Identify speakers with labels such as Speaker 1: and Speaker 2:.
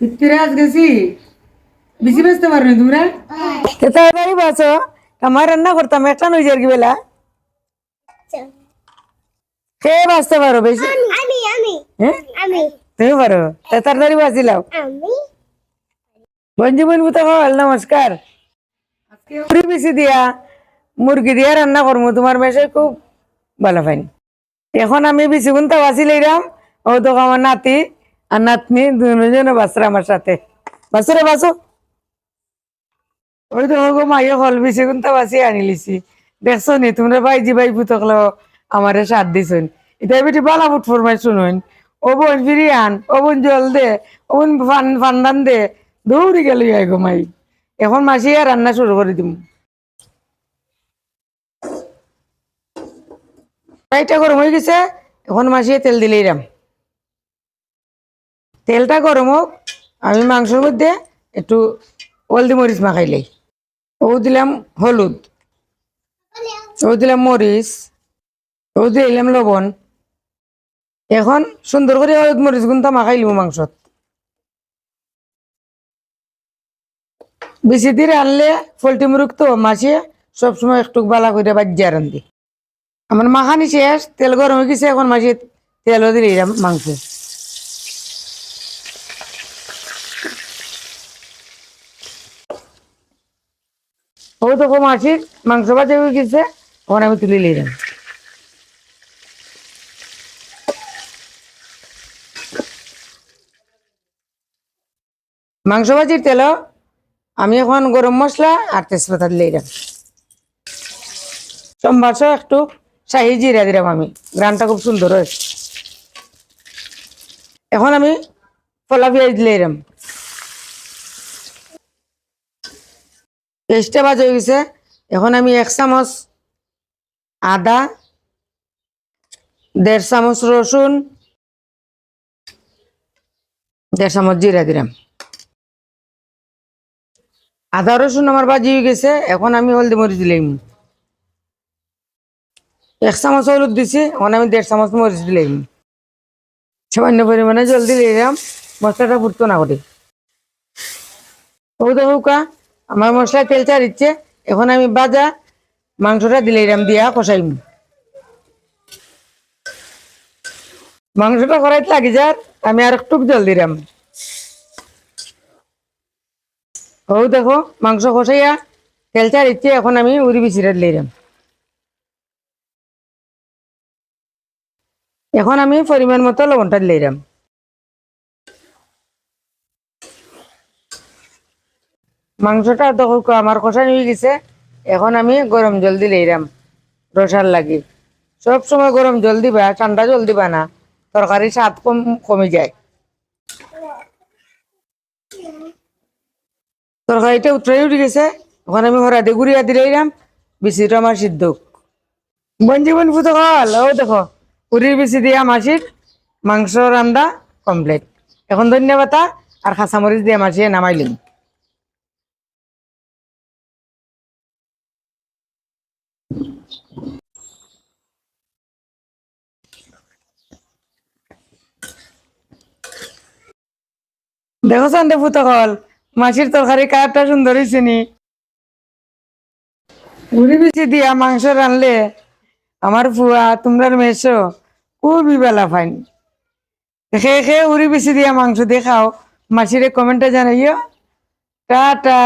Speaker 1: পিত্তিরাজ গেছি বেশি ব্যস্ত পারো তোমরা তাড়াতাড়ি বাঁচো আমার রান্না করতাম একটা নই যার কি বেলা কে বাঁচতে পারো বেশি তুমি পারো তাড়াতাড়ি বাঁচিলাও বঞ্জি বন্ধু তো হল নমস্কার আজকে উড়ি বেশি দিয়া মুরগি দিয়া রান্না করবো তোমার মেশে খুব ভালো পাইনি এখন আমি বেশি গুনটা বাঁচি লইলাম ও তো আমার নাতি আর নাতনি দুজনে বাঁচরা আমার সাথে বাঁচরে বাঁচো ওই তো গো মাইয়ে হল বেশি গুনটা বাঁচি আনি লিছি দেখছো নি তোমরা ভাইজি ভাই পুতকলো আমারে সাথ দিছুন এটা বেটি বালা ফুট ফরমাই শুনুন ও বোন ফিরিয়ান ও বোন জল দে ও বোন ফান্দান দে দৌড়ি গেল গো মাই এখন মাসি আর রান্না শুরু করে দিম ফ্রাইটা গরম হয়ে গেছে এখন মাসিয়ে তেল দিলেই রাম তেলটা গরম হোক আমি মাংসের মধ্যে একটু হলদি মরিচ মাখাইলাই ও দিলাম হলুদ ও দিলাম মরিচ ও দিলাম লবণ এখন সুন্দর করে হলুদ মরিচ গুনটা মাখাইলিম মাংসত বেশি দিয়ে আনলে পোল্ট্রি মুরগ তো মাসিয়ে সবসময় একটু বালা করে বাজিয়ে রান্ধি আমার মাখানি শেষ তেল গরম হয়ে গেছে এখন মাসি তেলও দিলাম মাংস ও তো মাসির মাংস ভাজা হয়ে গেছে এখন আমি তুলে নিলাম মাংস ভাজির তেল আমি এখন গরম মশলা আর তেজপাতা দিলাম সোমবার একটু শাহি জিরা দিলাম আমি গ্রানটা খুব সুন্দর হয় এখন আমি ফলা পেঁয়াজ দিলাম পেঁয়াজটা ভাজা হয়ে গেছে এখন আমি 1 চামচ আদা 1.5 চামচ রসুন 1.5 চামচ জিরা দিলাম আদা রসুন আমার ভাজি হয়ে গেছে এখন আমি হলদি মরিচ দিলাম 1 চামচ হলুদ দিছি এখন আমি 1.5 চামচ মরিচ দিলাম সামান্য পরিমাণে জল দিলাম মশলাটা ফুটতো না করে ও দেখুকা আমার মশলা তেল ছাড়িচ্ছে এখন আমি ভাজা মাংসটা দিলাম দিয়া কষাইম মাংসটা করাইতে লাগি যার আমি আর একটু জল দিলাম ও দেখো মাংস কষাইয়া তেল ছাড়িচ্ছে এখন আমি উড়ি বিচিরা দিলাম এখন আমি পরিমাণ মতো লবণটা দিলাম মাংসটা দেখো আমার কষানো হয়ে গেছে এখন আমি গরম জল দিলাম রসার লাগি সব সময় গরম জল দিবা ঠান্ডা জল দিবা না তরকারি স্বাদ কমে যায় তরকারিটা উঠে গেছে এখন আমি হরাদি গুড়িয়া দিলাম বিচিটা আমার সিদ্ধ বঞ্জীবন ফুটো হল ও দেখো উড়ির বিচি দিয়া মাসির মাংস রান্না কমপ্লিট এখন ধন্যবাদ আর কাঁচামরিচ দিয়ে মাসিয়ে নামাইলিম দেখো চান্দে ফুটো হল মাসির তরকারি কারটা সুন্দর হয়েছে নি উড়ি বিচি দিয়া মাংস রানলে আমার ফুয়া তোমরা মেশো খুবই বেলা ফাইন খেয়ে উড়ি বিচি দিয়া মাংস দিয়ে খাও মাসিরে কমেন্টে জানাইও টাটা।